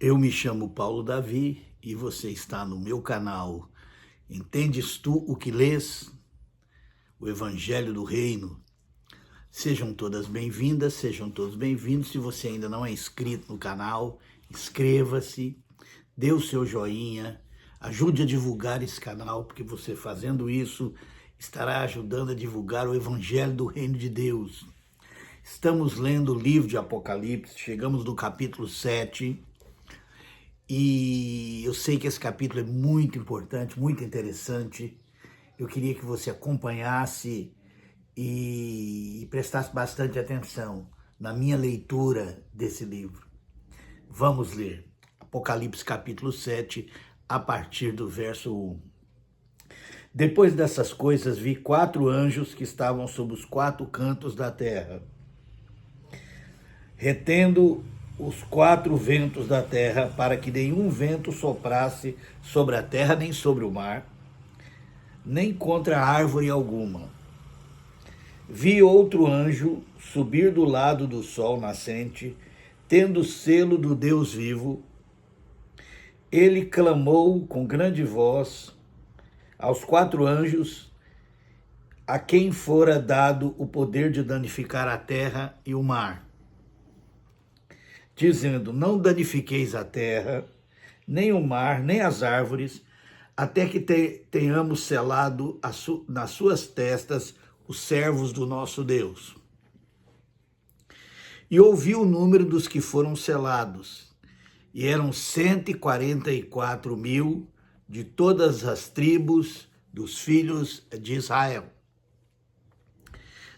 Eu me chamo Paulo Davi e você está no meu canal. Entendes tu o que lês? O Evangelho do Reino. Sejam todas bem-vindas, sejam todos bem-vindos. Se você ainda não é inscrito no canal, inscreva-se, dê o seu joinha, ajude a divulgar esse canal, porque você fazendo isso estará ajudando a divulgar o Evangelho do Reino de Deus. Estamos lendo o livro de Apocalipse, chegamos no capítulo 7, e eu sei que esse capítulo é muito importante, muito interessante. Eu queria que você acompanhasse e prestasse bastante atenção na minha leitura desse livro. Vamos ler Apocalipse capítulo 7, a partir do verso 1. Depois dessas coisas vi 4 anjos que estavam sob os 4 cantos da terra, retendo os 4 ventos da terra, para que nenhum vento soprasse sobre a terra, nem sobre o mar, nem contra árvore alguma. Vi outro anjo subir do lado do sol nascente, tendo o selo do Deus vivo. Ele clamou com grande voz aos 4 anjos, a quem fora dado o poder de danificar a terra e o mar, dizendo: não danifiqueis a terra, nem o mar, nem as árvores, até que tenhamos selado nas suas testas os servos do nosso Deus. E ouvi o número dos que foram selados, e eram 144 mil de todas as tribos dos filhos de Israel.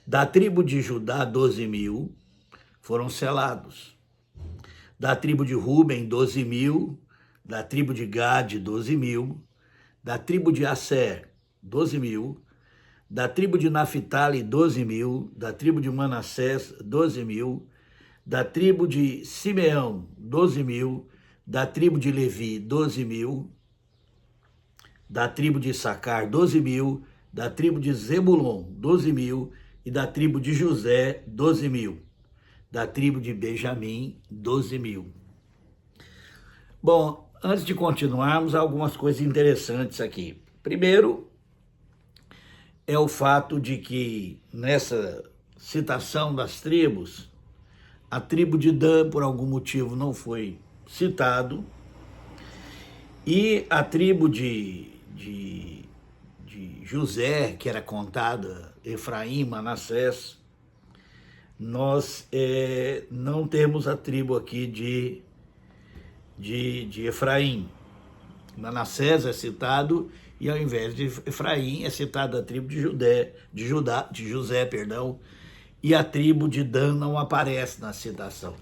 Da tribo de Judá, 12 mil foram selados. Da tribo de Ruben, 12 mil. Da tribo de Gade, 12 mil. Da tribo de Asser, 12 mil. Da tribo de Naphtali, 12 mil. Da tribo de Manassés, 12 mil. Da tribo de Simeão, 12 mil. Da tribo de Levi, 12 mil. Da tribo de Issacar, 12 mil. Da tribo de Zebulon, 12 mil. E da tribo de José, 12 mil. Da tribo de Benjamim, 12 mil. Bom, antes de continuarmos, há algumas coisas interessantes aqui. Primeiro, é o fato de que nessa citação das tribos, a tribo de Dan, por algum motivo, não foi citado, e a tribo de José, que era contada, Efraim, Manassés, nós não temos a tribo aqui de Efraim. Manassés é citado, e ao invés de Efraim é citada a tribo de José, e a tribo de Dan não aparece na citação.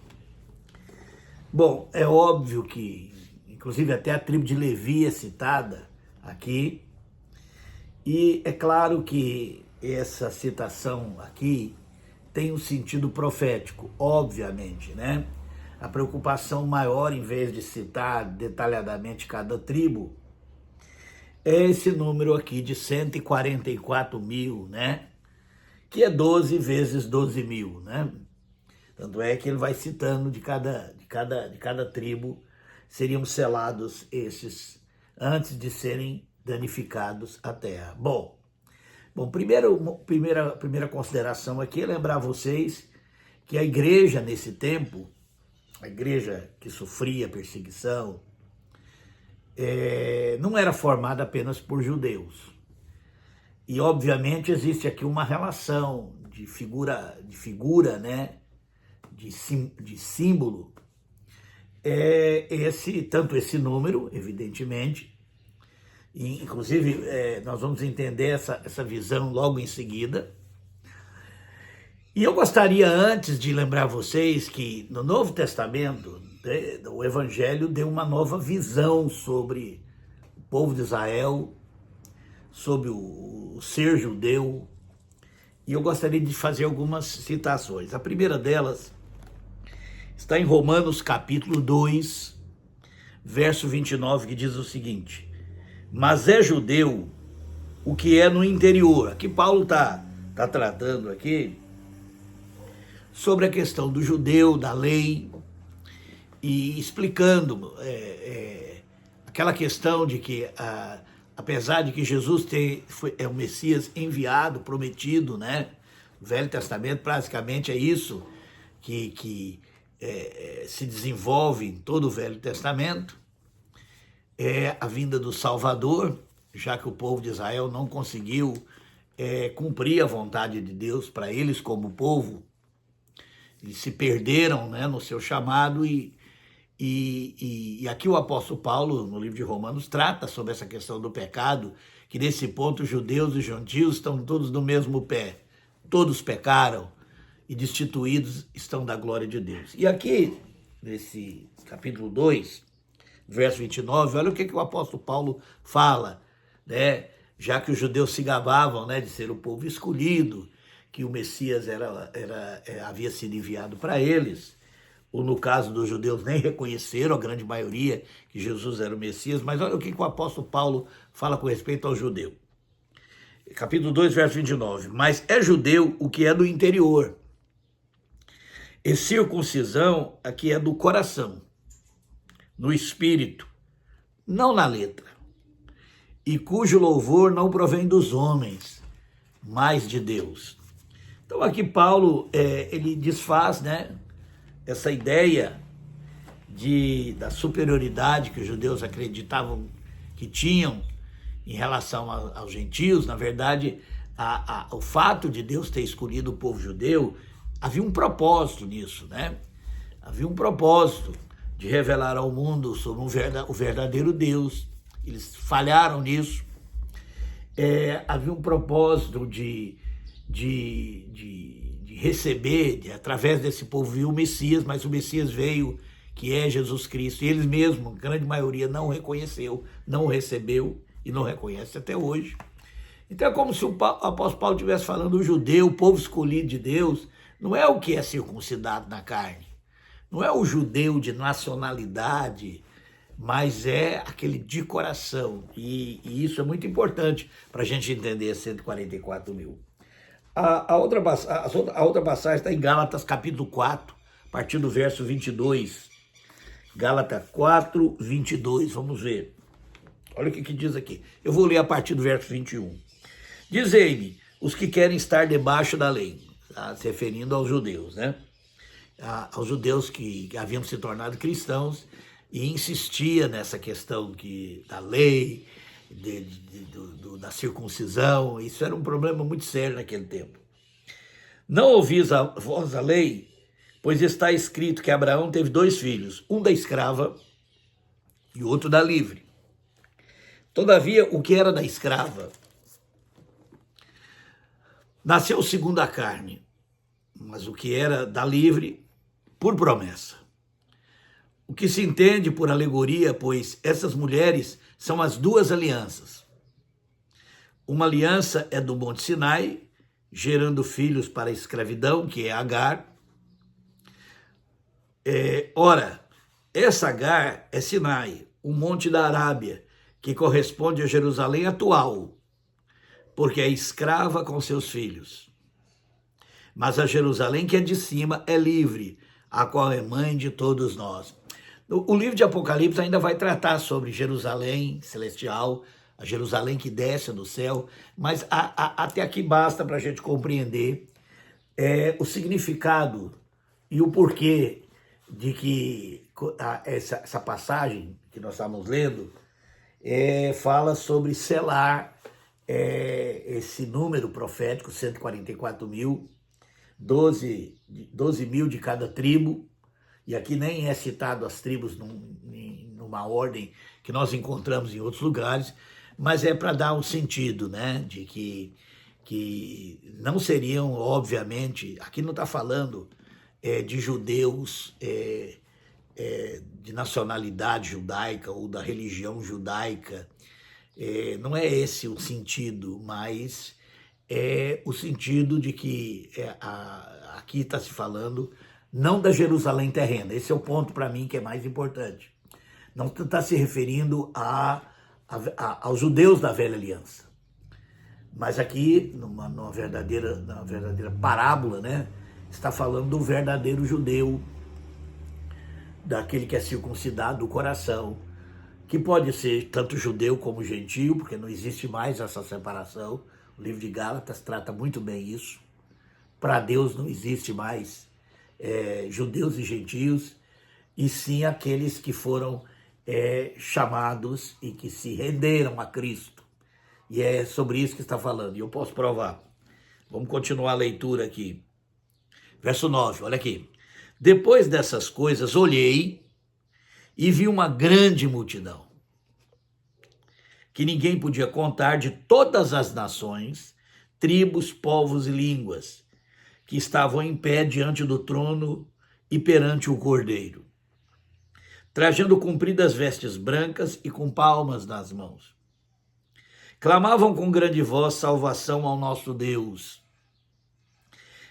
Bom, é óbvio que, inclusive até a tribo de Levi é citada aqui, e é claro que essa citação aqui tem um sentido profético, obviamente, né? A preocupação maior, em vez de citar detalhadamente cada tribo, é esse número aqui de 144 mil, né? Que é 12 vezes 12 mil, né? Tanto é que ele vai citando de cada tribo, seriam selados esses antes de serem danificados a terra. Bom, primeira consideração aqui é lembrar vocês que a igreja nesse tempo, a igreja que sofria perseguição, não era formada apenas por judeus. E obviamente existe aqui uma relação de figura, né, de símbolo, tanto esse número, evidentemente, e, inclusive nós vamos entender essa visão logo em seguida. E eu gostaria antes de lembrar vocês que no Novo Testamento, o Evangelho deu uma nova visão sobre o povo de Israel, sobre o ser judeu, e eu gostaria de fazer algumas citações. A primeira delas está em Romanos capítulo 2, verso 29, que diz o seguinte: mas é judeu o que é no interior. Aqui Paulo está tratando aqui sobre a questão do judeu, da lei, e explicando aquela questão de que, apesar de que Jesus é o Messias enviado, prometido, né? O Velho Testamento basicamente é isso que se desenvolve em todo o Velho Testamento, é a vinda do Salvador, já que o povo de Israel não conseguiu cumprir a vontade de Deus para eles como povo, eles se perderam, né, no seu chamado e aqui o apóstolo Paulo, no livro de Romanos, trata sobre essa questão do pecado, que nesse ponto os judeus e os gentios estão todos no mesmo pé. Todos pecaram e destituídos estão da glória de Deus. E aqui, nesse capítulo 2, verso 29, olha o que o apóstolo Paulo fala, né? Já que os judeus se gabavam, né, de ser o povo escolhido, que o Messias havia sido enviado para eles, ou no caso dos judeus nem reconheceram, a grande maioria, que Jesus era o Messias, mas olha o que o apóstolo Paulo fala com respeito ao judeu. Capítulo 2, verso 29. Mas é judeu o que é do interior, e circuncisão aqui é do coração, no espírito, não na letra, e cujo louvor não provém dos homens, mas de Deus. Então aqui Paulo, ele desfaz, né, essa ideia da superioridade que os judeus acreditavam que tinham em relação aos gentios. Na verdade, o fato de Deus ter escolhido o povo judeu, havia um propósito nisso, né? Havia um propósito de revelar ao mundo sobre o verdadeiro Deus. Eles falharam nisso. Havia um propósito de receber, através desse povo, viu o Messias, mas o Messias veio, que é Jesus Cristo, e eles mesmos, a grande maioria, não reconheceu, não recebeu e não reconhece até hoje. Então é como se o apóstolo Paulo estivesse falando: o judeu, o povo escolhido de Deus, não é o que é circuncidado na carne, não é o judeu de nacionalidade, mas é aquele de coração, e isso é muito importante para a gente entender 144 mil. A outra passagem está em Gálatas capítulo 4, a partir do verso 22. Gálatas 4, 22, vamos ver. Olha o que diz aqui. Eu vou ler a partir do verso 21. Dizei-me, os que querem estar debaixo da lei, se referindo aos judeus, né? Aos judeus que haviam se tornado cristãos, e insistia nessa questão da lei, da circuncisão. Isso era um problema muito sério naquele tempo. Não ouvis a voz da lei, pois está escrito que Abraão teve 2 filhos, um da escrava e o outro da livre. Todavia, o que era da escrava nasceu segundo a carne, mas o que era da livre, por promessa. O que se entende por alegoria, pois essas mulheres são as 2 alianças. Uma aliança é do Monte Sinai, gerando filhos para a escravidão, que é Agar. Ora, essa Agar é Sinai, o monte da Arábia, que corresponde a Jerusalém atual, porque é escrava com seus filhos. Mas a Jerusalém que é de cima é livre, a qual é mãe de todos nós. O livro de Apocalipse ainda vai tratar sobre Jerusalém celestial, a Jerusalém que desce do céu, mas até aqui basta para a gente compreender o significado e o porquê de que essa passagem que nós estamos lendo fala sobre selar esse número profético, 144 mil, 12 mil de cada tribo. E aqui nem é citado as tribos numa ordem que nós encontramos em outros lugares, mas é para dar um sentido, né, de que não seriam, obviamente, aqui não está falando de judeus de nacionalidade judaica ou da religião judaica, não é esse o sentido, mas é o sentido de que aqui está se falando não da Jerusalém terrena. Esse é o ponto para mim que é mais importante. Não está se referindo aos judeus da velha aliança. Mas aqui, numa verdadeira parábola, né, está falando do verdadeiro judeu, daquele que é circuncidado do coração, que pode ser tanto judeu como gentio, porque não existe mais essa separação. O livro de Gálatas trata muito bem isso. Para Deus não existe mais judeus e gentios, e sim aqueles que foram chamados e que se renderam a Cristo. E é sobre isso que está falando, e eu posso provar. Vamos continuar a leitura aqui. Verso 9, olha aqui. Depois dessas coisas, olhei e vi uma grande multidão, que ninguém podia contar, de todas as nações, tribos, povos e línguas, que estavam em pé diante do trono e perante o Cordeiro, trajando compridas vestes brancas e com palmas nas mãos. Clamavam com grande voz salvação ao nosso Deus,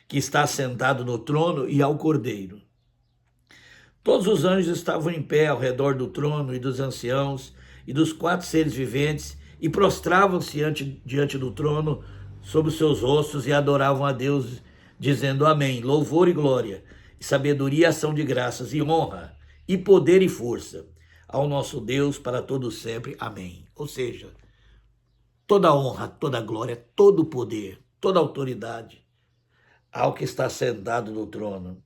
que está sentado no trono, e ao Cordeiro. Todos os anjos estavam em pé ao redor do trono e dos anciãos e dos 4 seres viventes, e prostravam-se diante do trono sobre os seus rostos e adoravam a Deus, dizendo amém, louvor e glória, e sabedoria e ação de graças, e honra, e poder e força, ao nosso Deus para todo sempre. Amém. Ou seja, toda honra, toda glória, todo poder, toda autoridade ao que está sentado no trono.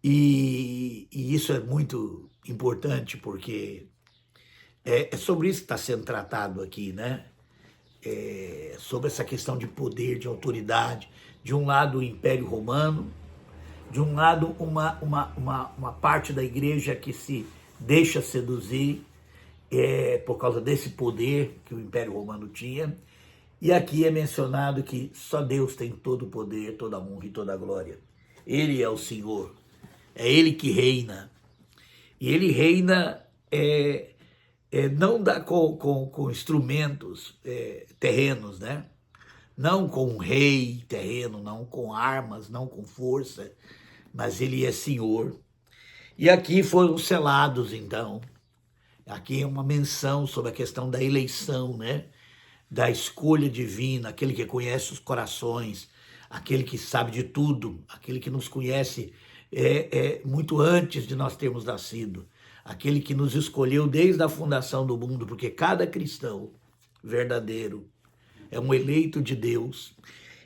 E isso é muito importante, porque é sobre isso que está sendo tratado aqui, né? Sobre essa questão de poder, de autoridade. De um lado, o Império Romano, de um lado, uma parte da igreja que se deixa seduzir por causa desse poder que o Império Romano tinha. E aqui é mencionado que só Deus tem todo o poder, toda a honra e toda a glória. Ele é o Senhor, é Ele que reina. E Ele reina não com instrumentos terrenos, né? Não com um rei terreno, não com armas, não com força, mas Ele é Senhor. E aqui foram selados, então. Aqui é uma menção sobre a questão da eleição, né? Da escolha divina, aquele que conhece os corações, aquele que sabe de tudo, aquele que nos conhece muito antes de nós termos nascido, aquele que nos escolheu desde a fundação do mundo, porque cada cristão verdadeiro é um eleito de Deus.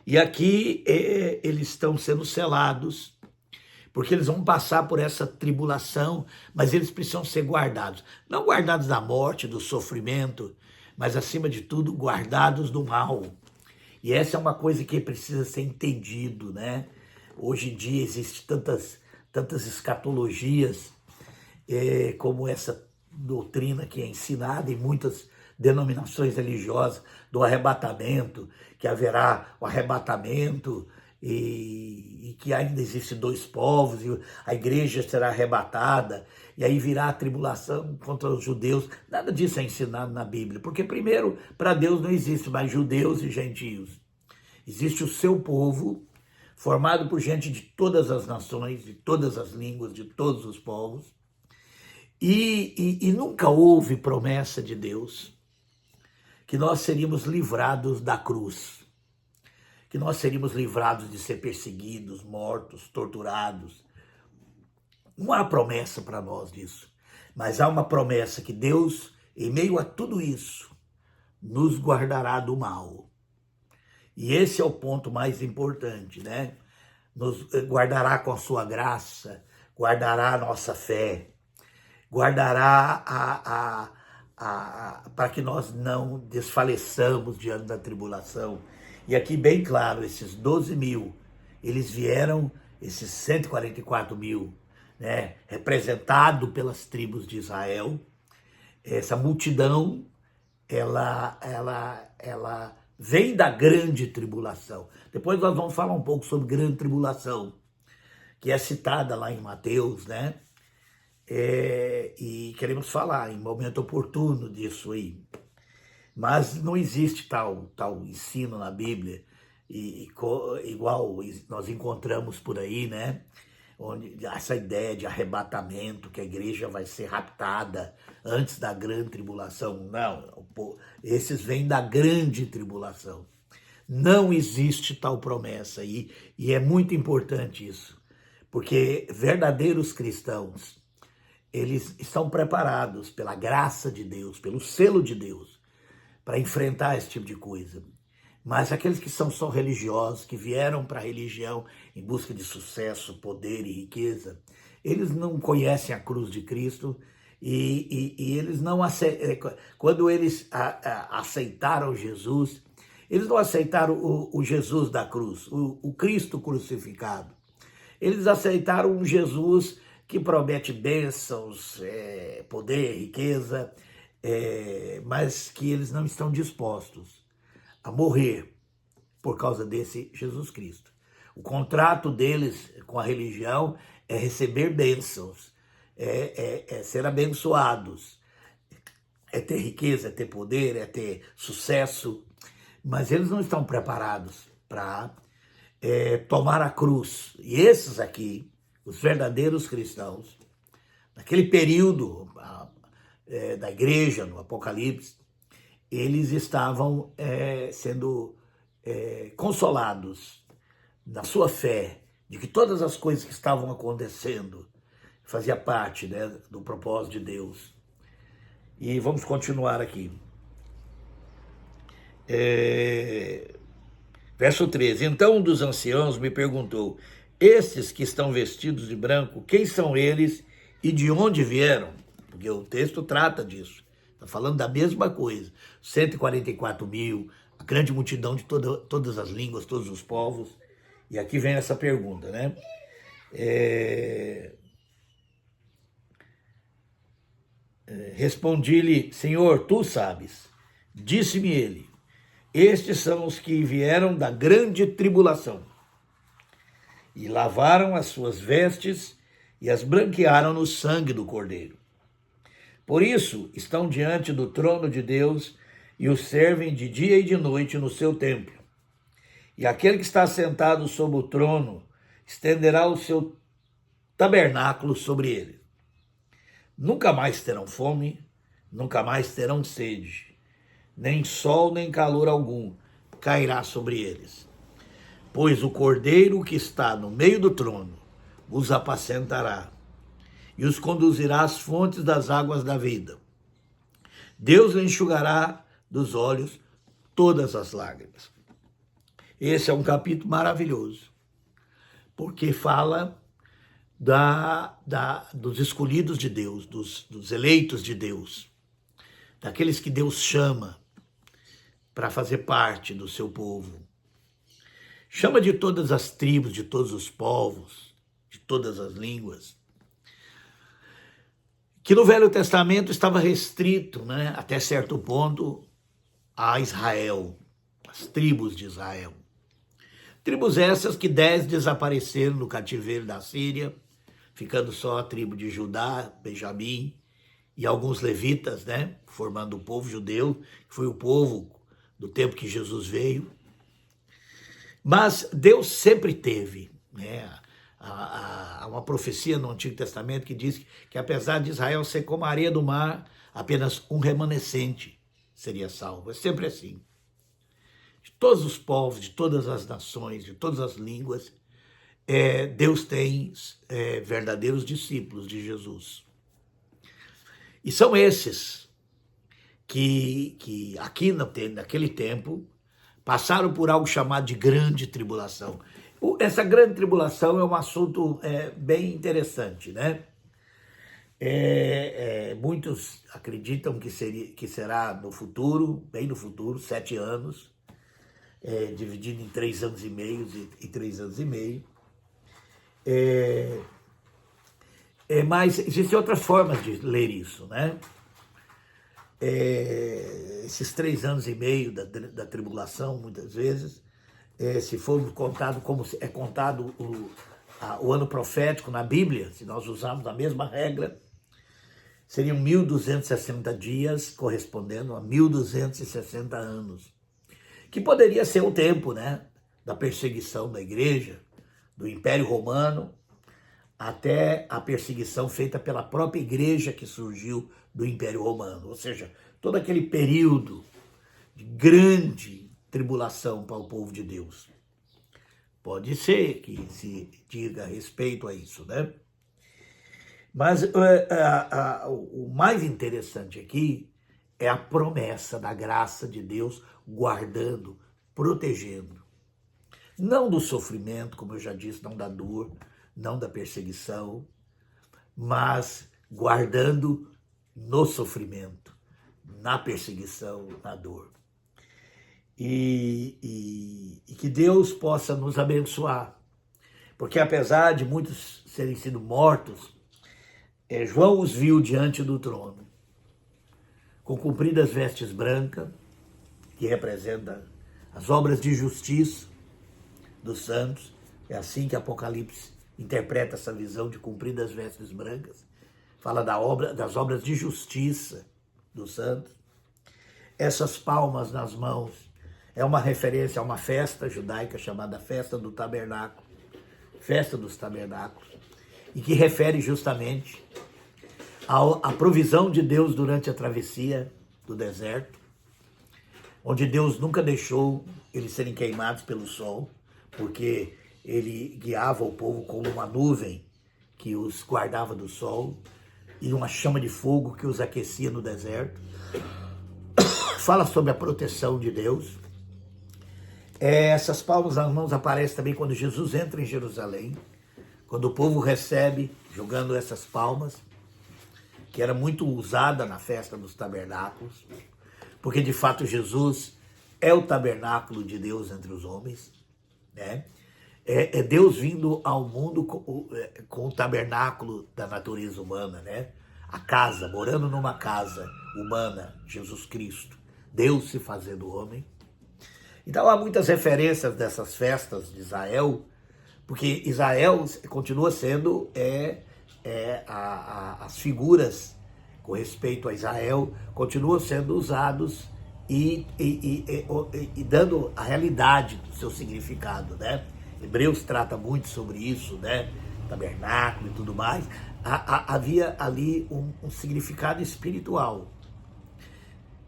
E aqui eles estão sendo selados, porque eles vão passar por essa tribulação, mas eles precisam ser guardados. Não guardados da morte, do sofrimento, mas, acima de tudo, guardados do mal. E essa é uma coisa que precisa ser entendido, né? Hoje em dia existem tantas escatologias, como essa doutrina que é ensinada em muitas denominações religiosas, do arrebatamento, que haverá o arrebatamento e que ainda existem 2 povos, e a igreja será arrebatada, e aí virá a tribulação contra os judeus. Nada disso é ensinado na Bíblia, porque primeiro, para Deus não existe mais judeus e gentios. Existe o seu povo, formado por gente de todas as nações, de todas as línguas, de todos os povos, e nunca houve promessa de Deus que nós seríamos livrados da cruz, que nós seríamos livrados de ser perseguidos, mortos, torturados. Não há promessa para nós disso, mas há uma promessa que Deus, em meio a tudo isso, nos guardará do mal. E esse é o ponto mais importante, né? Nos guardará com a sua graça, guardará a nossa fé, guardará para que nós não desfaleçamos diante da tribulação. E aqui bem claro, esses 12 mil, eles vieram, esses 144 mil, né, representado pelas tribos de Israel. Essa multidão, ela vem da grande tribulação. Depois nós vamos falar um pouco sobre grande tribulação, que é citada lá em Mateus, né? E queremos falar em momento oportuno disso aí. Mas não existe tal ensino na Bíblia, igual nós encontramos por aí, né? Onde essa ideia de arrebatamento, que a igreja vai ser raptada antes da grande tribulação. Não, esses vêm da grande tribulação. Não existe tal promessa, e é muito importante isso, porque verdadeiros cristãos, eles estão preparados pela graça de Deus, pelo selo de Deus, para enfrentar esse tipo de coisa. Mas aqueles que são só religiosos, que vieram para a religião em busca de sucesso, poder e riqueza, eles não conhecem a cruz de Cristo e eles não aceitam. Quando eles aceitaram Jesus, eles não aceitaram o Jesus da cruz, o Cristo crucificado. Eles aceitaram um Jesus que promete bênçãos, poder, riqueza, mas que eles não estão dispostos a morrer por causa desse Jesus Cristo. O contrato deles com a religião é receber bênçãos, é ser abençoados, é ter riqueza, é ter poder, é ter sucesso, mas eles não estão preparados para tomar a cruz. E esses aqui, os verdadeiros cristãos, naquele período da igreja, no Apocalipse, eles estavam sendo consolados na sua fé, de que todas as coisas que estavam acontecendo fazia parte, né, do propósito de Deus. E vamos continuar aqui. Verso 13. Então um dos anciãos me perguntou: estes que estão vestidos de branco, quem são eles e de onde vieram? Porque o texto trata disso. Está falando da mesma coisa. 144 mil, a grande multidão de todas as línguas, todos os povos. E aqui vem essa pergunta, né? Respondi-lhe: Senhor, tu sabes. Disse-me ele: estes são os que vieram da grande tribulação e lavaram as suas vestes e as branquearam no sangue do Cordeiro. Por isso estão diante do trono de Deus e o servem de dia e de noite no seu templo. E aquele que está sentado sobre o trono estenderá o seu tabernáculo sobre ele. Nunca mais terão fome, nunca mais terão sede, nem sol nem calor algum cairá sobre eles. Pois o Cordeiro que está no meio do trono os apacentará e os conduzirá às fontes das águas da vida. Deus lhe enxugará dos olhos todas as lágrimas. Esse é um capítulo maravilhoso, porque fala dos escolhidos de Deus, dos eleitos de Deus, daqueles que Deus chama para fazer parte do seu povo. Chama de todas as tribos, de todos os povos, de todas as línguas, que no Velho Testamento estava restrito, né, até certo ponto, a Israel, as tribos de Israel. Tribos essas que 10 desapareceram no cativeiro da Síria, ficando só a tribo de Judá, Benjamim e alguns levitas, né, formando o povo judeu, que foi o povo do tempo que Jesus veio. Mas Deus sempre teve, né, há uma profecia no Antigo Testamento que diz que apesar de Israel ser como a areia do mar, apenas um remanescente seria salvo. É sempre assim. De todos os povos, de todas as nações, de todas as línguas, Deus tem verdadeiros discípulos de Jesus. E são esses que aqui naquele tempo passaram por algo chamado de grande tribulação. Essa grande tribulação é um assunto bem interessante, né? Muitos acreditam que será no futuro, bem no futuro, 7 anos, dividido em 3 anos e meio e 3 anos e meio. Mas existem outras formas de ler isso, né? Esses 3 anos e meio da tribulação, muitas vezes, se for contado como é contado o ano profético na Bíblia, se nós usarmos a mesma regra, seriam 1.260 dias, correspondendo a 1.260 anos, que poderia ser o tempo, né, da perseguição da igreja, do Império Romano, até a perseguição feita pela própria igreja que surgiu do Império Romano. Ou seja, todo aquele período de grande tribulação para o povo de Deus. Pode ser que se diga a respeito a isso, né? Mas o mais interessante aqui é a promessa da graça de Deus guardando, protegendo. Não do sofrimento, como eu já disse, não da dor, não da perseguição, mas guardando no sofrimento, na perseguição, na dor. E que Deus possa nos abençoar, porque apesar de muitos terem sido mortos, João os viu diante do trono, com compridas vestes brancas, que representa as obras de justiça dos santos. É assim que Apocalipse interpreta essa visão de compridas vestes brancas. Fala das obras de justiça dos santos. Essas palmas nas mãos é uma referência a uma festa judaica chamada Festa do Tabernáculo, Festa dos Tabernáculos, e que refere justamente à provisão de Deus durante a travessia do deserto, onde Deus nunca deixou eles serem queimados pelo sol, porque ele guiava o povo como uma nuvem que os guardava do sol e uma chama de fogo que os aquecia no deserto. Fala sobre a proteção de Deus. Essas palmas nas mãos aparecem também quando Jesus entra em Jerusalém, quando o povo recebe, jogando essas palmas, que era muito usada na festa dos tabernáculos, porque de fato Jesus é o tabernáculo de Deus entre os homens, né? É Deus vindo ao mundo com o tabernáculo da natureza humana, né? A casa, morando numa casa humana, Jesus Cristo, Deus se fazendo homem. Então há muitas referências dessas festas de Israel, porque Israel continua sendo as figuras com respeito a Israel continuam sendo usados e dando a realidade do seu significado, né? Hebreus trata muito sobre isso, né? Tabernáculo e tudo mais. Havia ali um significado espiritual,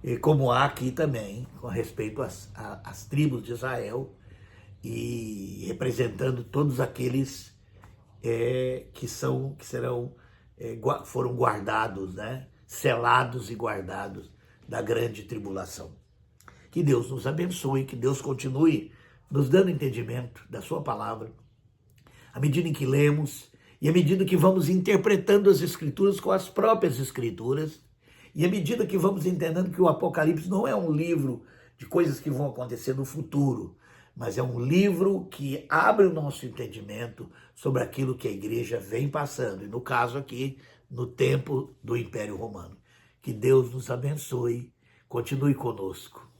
e como há aqui também, com respeito às tribos de Israel, e representando todos aqueles que foram guardados, né? Selados e guardados da grande tribulação. Que Deus nos abençoe, que Deus continue nos dando entendimento da sua palavra, à medida em que lemos e à medida que vamos interpretando as Escrituras com as próprias Escrituras, e à medida que vamos entendendo que o Apocalipse não é um livro de coisas que vão acontecer no futuro, mas é um livro que abre o nosso entendimento sobre aquilo que a igreja vem passando, e no caso aqui, no tempo do Império Romano. Que Deus nos abençoe, continue conosco.